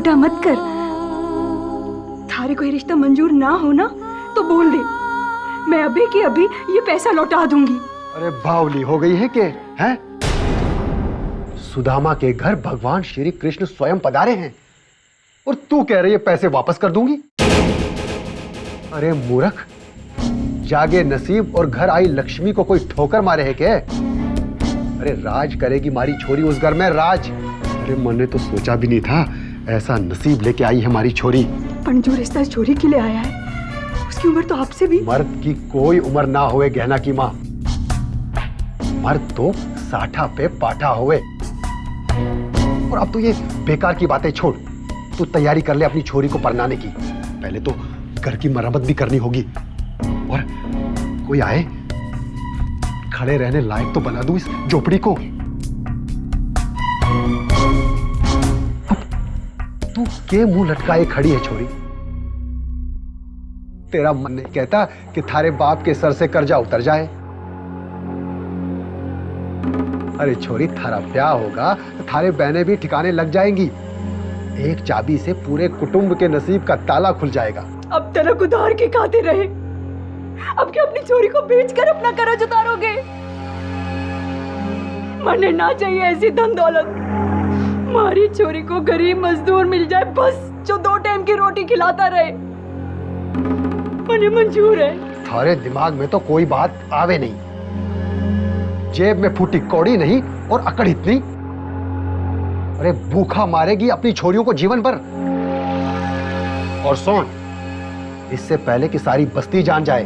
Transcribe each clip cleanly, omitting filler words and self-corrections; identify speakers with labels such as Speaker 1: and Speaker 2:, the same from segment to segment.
Speaker 1: छोटा मत कर। थारे को ये रिश्ता मंजूर ना हो ना तो बोल दे, मैं अभी के अभी ये पैसा लौटा दूंगी।
Speaker 2: अरे बावली हो गई है के हैं? सुदामा के घर भगवान श्री कृष्ण स्वयं पधारे हैं और तू कह रही है पैसे वापस कर दूंगी? अरे मूर्ख, जागे नसीब और घर आई लक्ष्मी को कोई ठोकर मारे है क्या? अरे राज करेगी मारी छोरी उस घर में, राज। अरे मैंने तो सोचा भी नहीं था ऐसा नसीब लेके आई है हमारी छोरी।
Speaker 1: पर जो रिश्ता छोरी के लिए आया है उसकी उम्र तो आपसे भी।
Speaker 2: मर्द की कोई उम्र ना होए गहना की माँ, मर्द तो साठा पे पाठा होए। और अब तो ये बेकार की बातें छोड़, तू तैयारी कर ले अपनी छोरी को परनाने की। पहले तो घर की मरम्मत भी करनी होगी और कोई आए खड़े रहने लायक तो बना दूं इस झोपड़ी को। तू के मुंह लटकाए खड़ी है छोरी? तेरा मन नहीं कहता कि थारे बाप के सर से कर्जा उतर जाए? अरे छोरी, थारा ब्याह होगा तो थारे बहनें भी ठिकाने लग जाएंगी। एक चाबी से पूरे कुटुंब के नसीब का ताला खुल जाएगा।
Speaker 1: अब तलक उधार के खाते रहे, अब क्या अपनी चोरी को बेचकर अपना कर्ज उतारोगे? मरने ना चाहिए ऐसी धन दौलत। हमारी चोरी को गरीब मजदूर मिल जाए बस, जो 2 टाइम की रोटी खिलाता रहे, मुझे मंजूर है।
Speaker 2: थारे दिमाग में तो कोई बात आवे नहीं। जेब में फूटी कौड़ी नहीं और अकड़ इतनी। अरे भूखा मारेगी अपनी छोरियों को जीवन भर। और सुन, इससे पहले कि सारी बस्ती जान जाए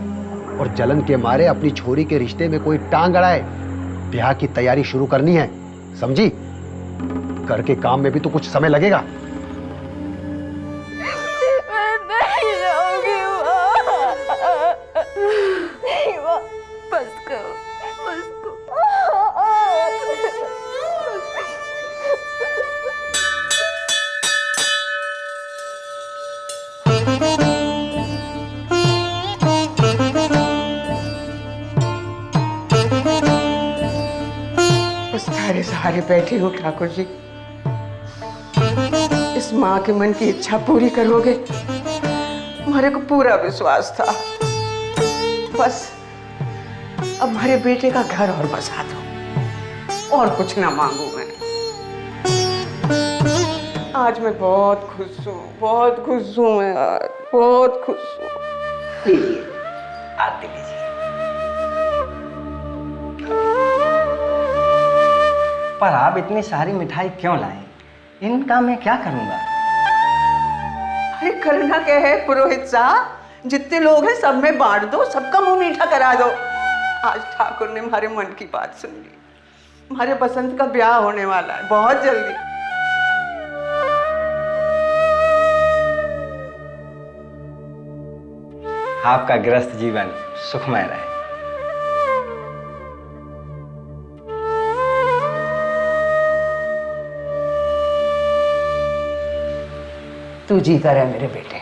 Speaker 2: और जलन के मारे अपनी छोरी के रिश्ते में कोई टांग अड़ाए, ब्याह की तैयारी शुरू करनी है, समझी? घर के काम में भी तो कुछ समय लगेगा।
Speaker 1: बस करो, बस करो।
Speaker 3: सारे सहारे बैठी हो ठाकुर जी, इस माँ के मन की इच्छा पूरी करोगे, हमारे को पूरा विश्वास था। बस अब हमारे बेटे का घर और बसा दो, और कुछ ना मांगू मैं। आज मैं बहुत खुश हूँ, बहुत खुश हूँ मैं, आज बहुत खुश हूँ। लीजिए, आप दे लीजिए।
Speaker 4: पर आप इतनी सारी मिठाई क्यों लाए? इनका मैं क्या करूंगा?
Speaker 3: अरे करना क्या है पुरोहित साहब, जितने लोग हैं सब में बांट दो, सबका मुंह मीठा करा दो। आज ठाकुर ने हमारे मन की बात सुन ली। हमारे बसंत का ब्याह होने वाला है बहुत जल्दी।
Speaker 4: आपका गृहस्थ जीवन सुखमय रहे।
Speaker 3: तू जीता रहे मेरे बेटे,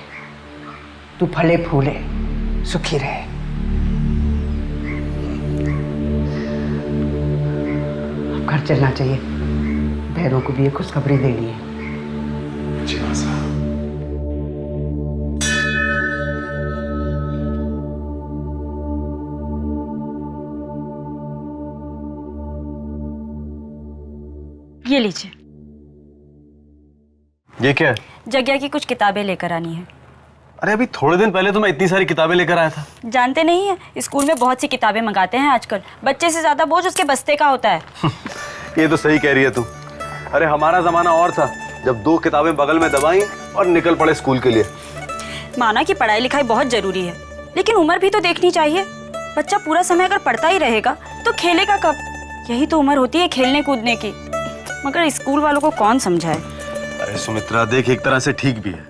Speaker 3: तू फले फूले सुखी रहे। अब घर चलना चाहिए, भैरों को भी ये खुशखबरी देनी है।
Speaker 2: जी हाँ साहब।
Speaker 5: ये लीजिए।
Speaker 6: ये क्या है?
Speaker 5: जग्या की कुछ किताबें लेकर आनी है।
Speaker 6: अरे अभी थोड़े दिन पहले तो मैं इतनी सारी किताबें लेकर आया था।
Speaker 5: जानते नहीं है, स्कूल में बहुत सी किताबें मंगाते हैं आजकल। बच्चे से ज्यादा बोझ उसके बस्ते का होता है।
Speaker 6: ये तो सही कह रही है तू। अरे हमारा जमाना और था, जब 2 किताबें बगल में दबाई और निकल पड़े स्कूल के लिए।
Speaker 5: माना कि पढ़ाई लिखाई बहुत जरूरी है, लेकिन उम्र भी तो देखनी चाहिए। बच्चा पूरा समय अगर पढ़ता ही रहेगा तो खेलेगा कब? यही तो उम्र होती है खेलने कूदने की, मगर स्कूल वालों को कौन समझाए।
Speaker 6: अरे सुमित्रा देख, एक तरह से ठीक भी है।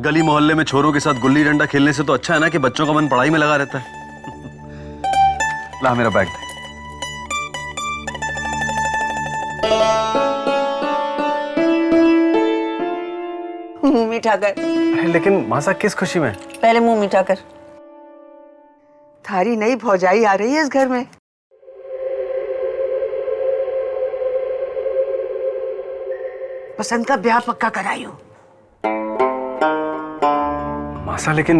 Speaker 6: गली मोहल्ले में छोरों के साथ गुल्ली डंडा खेलने से तो अच्छा है ना कि बच्चों का मन पढ़ाई में लगा रहता है। ला मेरा बैग दे।
Speaker 3: मुंह मीठा कर।
Speaker 6: अरे लेकिन मासा किस खुशी में?
Speaker 3: पहले मुंह मीठा कर। थारी नई भौजाई आ रही है इस घर में। बसंत का ब्याह पक्का कराई हूं।
Speaker 6: मासा, लेकिन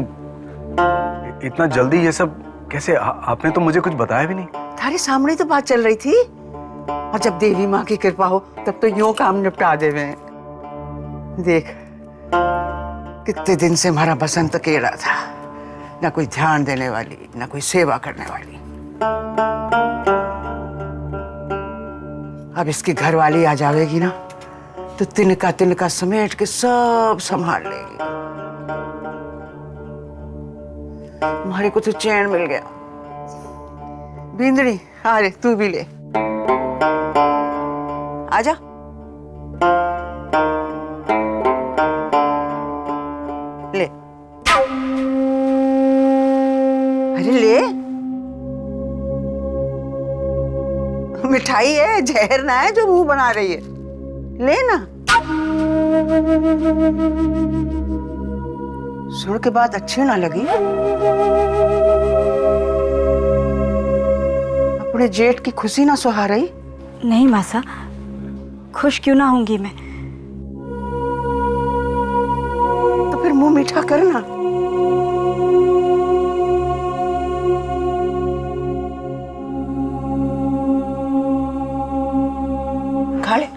Speaker 6: इतना जल्दी ये सब कैसे? आपने तो मुझे कुछ बताया भी नहीं।
Speaker 3: थारे सामने तो बात चल रही थी, और जब देवी माँ की कृपा हो तब तो यूं काम निपटा देवे। देख कितने दिन से हमारा बसंत अकेला था, ना कोई ध्यान देने वाली, ना कोई सेवा करने वाली। अब इसकी घरवाली आ जाएगी ना तो तिनका तिनका समेट के सब संभाल लेगी। तुम्हारे को तो चैन मिल गया। बिंदड़ी आ रे, तू भी ले, आजा। ले, अरे ले, मिठाई है, जहर ना है जो मुंह बना रही है। ले ना। सुन के बात अच्छी ना लगी? अपने जेठ की खुशी ना सुहा रही?
Speaker 5: नहीं मासा, खुश क्यों ना होंगी मैं।
Speaker 3: तो फिर मुंह मीठा करना। खा ले।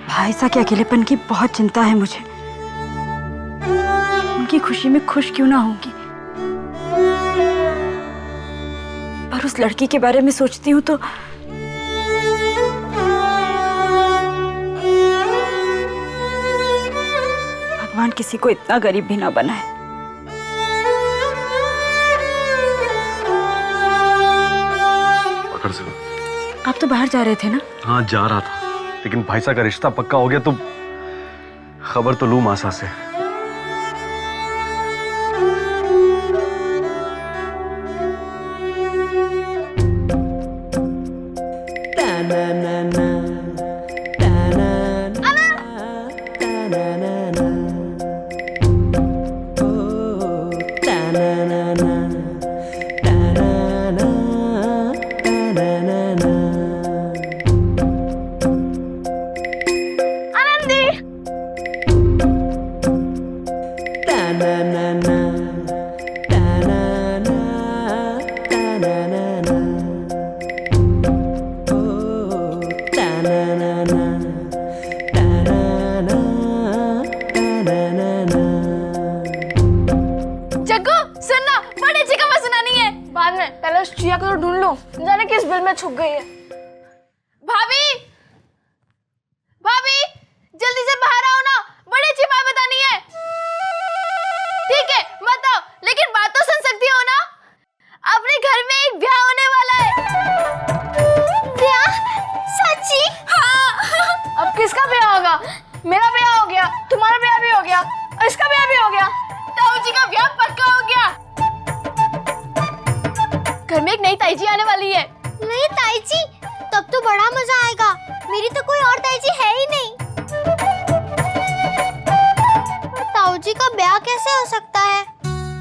Speaker 5: भाईसा के अकेलेपन की बहुत चिंता है मुझे। उनकी खुशी में खुश क्यों ना होंगी, पर उस लड़की के बारे में सोचती हूँ तो भगवान किसी को इतना गरीब भी ना बनाए।
Speaker 6: पकड़ से।
Speaker 5: आप तो बाहर जा रहे थे ना?
Speaker 6: हाँ जा रहा था, लेकिन भाईसा का रिश्ता पक्का हो गया तो खबर तो लूं मासा से।
Speaker 7: पहले उस चिया को तो ढूंढ लो, जाने किस बिल में छुप गई है। भाभी, भाभी जल्दी से बाहर आओ ना, बड़ी अच्छी बात बतानी है। ठीक है बताओ, लेकिन बात तो सुन सकती हो ना? अपने घर में एक ब्याह होने वाला है। ब्याह? सच्ची? हाँ। अब किसका ब्याह होगा? मेरा ब्याह हो गया, तुम्हारा ब्याह भी हो गया, और इसका ब्याह भी हो गया। ताऊ जी का ब्याह पक्का हो गया। घर में एक नई ताई जी आने वाली है।
Speaker 8: नई ताई जी? तब तो बड़ा मजा आएगा। मेरी तो कोई और ताई जी है ही नहीं। पर ताऊ जी का ब्याह कैसे हो सकता है?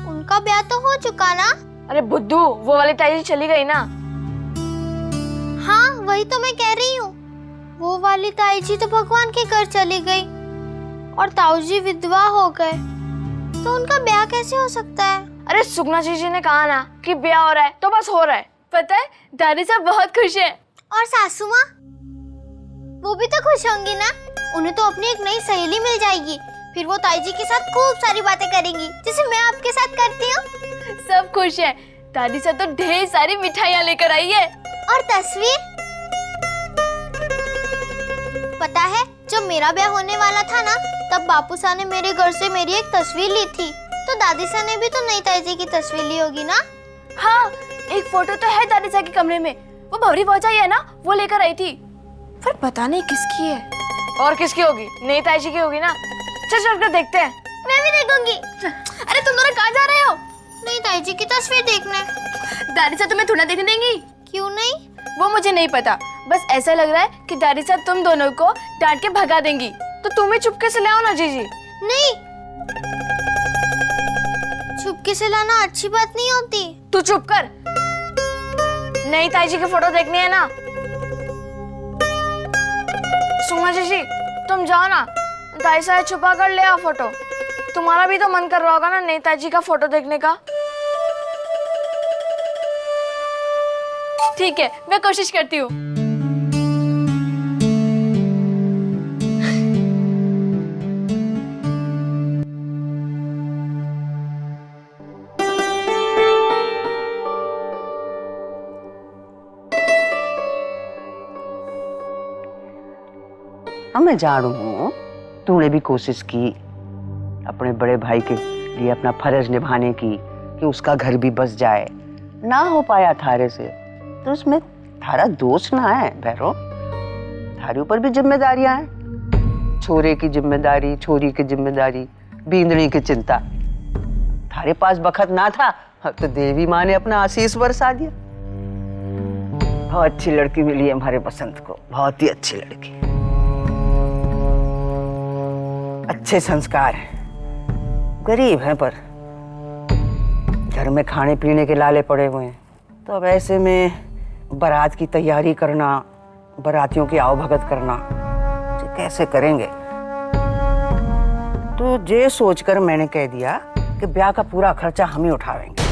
Speaker 8: उनका ब्याह तो हो चुका ना?
Speaker 7: अरे बुद्धू, वो वाली ताई जी चली गई ना।
Speaker 8: हाँ वही तो मैं कह रही हूँ, वो वाली ताई जी तो भगवान के घर चली गई और ताऊ जी विधवा हो गए, तो उनका ब्याह कैसे हो सकता है?
Speaker 7: अरे सुगना जी ने कहा ना कि ब्याह हो रहा है तो बस हो रहा है। पता है दादी साहब बहुत खुश है।
Speaker 8: और सासू माँ? वो भी तो खुश होंगी ना, उन्हें तो अपनी एक नई सहेली मिल जाएगी। फिर वो ताई जी के साथ खूब सारी बातें करेंगी, जैसे मैं आपके साथ करती हूँ।
Speaker 7: सब खुश है। दादी साहब तो ढेर सारी मिठाइयाँ लेकर आई है।
Speaker 8: और तस्वीर? पता है जब मेरा ब्याह होने वाला था ना, तब बापू साहब ने मेरे घर से मेरी एक तस्वीर ली थी। तो दादी साहब ने भी तो नई ताई जी की तस्वीर ली होगी ना?
Speaker 7: हाँ, एक फोटो तो है दादी साहब के कमरे में। वो भवरी पहुंचाई है ना, वो लेकर आई थी। पर पता नहीं किसकी है। और किसकी होगी? नई ताई जी की होगी ना। चल चल कर देखते हैं।
Speaker 8: मैं भी देखूंगी।
Speaker 7: अरे तुम दोनों कहाँ जा रहे हो?
Speaker 8: नई ताई जी की तस्वीर देखने।
Speaker 7: दादी साहब तुम्हें थोड़ा देखने देंगी?
Speaker 8: क्यों नहीं?
Speaker 7: वो मुझे नहीं पता, बस ऐसा लग रहा है कि दादी साहब तुम दोनों को डांट के भगा देंगी, तो तो तुम ही चुपके से ले आओ ना जीजी।
Speaker 8: नहीं, चुपके से लाना अच्छी बात नहीं होती।
Speaker 7: तू चुप कर। नई ताई जी की फोटो देखनी है ना। सुना जीजी, तुम जाओ ना, ताई से छुपा कर ले आओ फोटो। तुम्हारा भी तो मन कर रहा होगा ना नई ताई जी का फोटो देखने का। ठीक है, मैं कोशिश करती हूँ।
Speaker 3: हाँ, मैं जानू हूँ तूने भी कोशिश की अपने बड़े भाई के लिए अपना फर्ज निभाने की कि उसका घर भी बस जाए। ना हो पाया थारे से तो उसमें थारा दोष ना है भैरो। थारे ऊपर भी जिम्मेदारियां हैं, छोरे की जिम्मेदारी, छोरी की जिम्मेदारी, बींदड़ी की चिंता। थारे पास बखत ना था तो देवी माँ ने अपना आशीष बरसा दिया। बहुत अच्छी लड़की मिली है हमारे बसंत को, बहुत ही अच्छी लड़की, अच्छे संस्कार हैं, गरीब हैं पर घर में खाने पीने के लाले पड़े हुए हैं। तो अब ऐसे में बारात की तैयारी करना, बारातियों की आवभगत करना तो कैसे करेंगे। तो ये सोचकर मैंने कह दिया कि ब्याह का पूरा खर्चा हम ही उठावेंगे।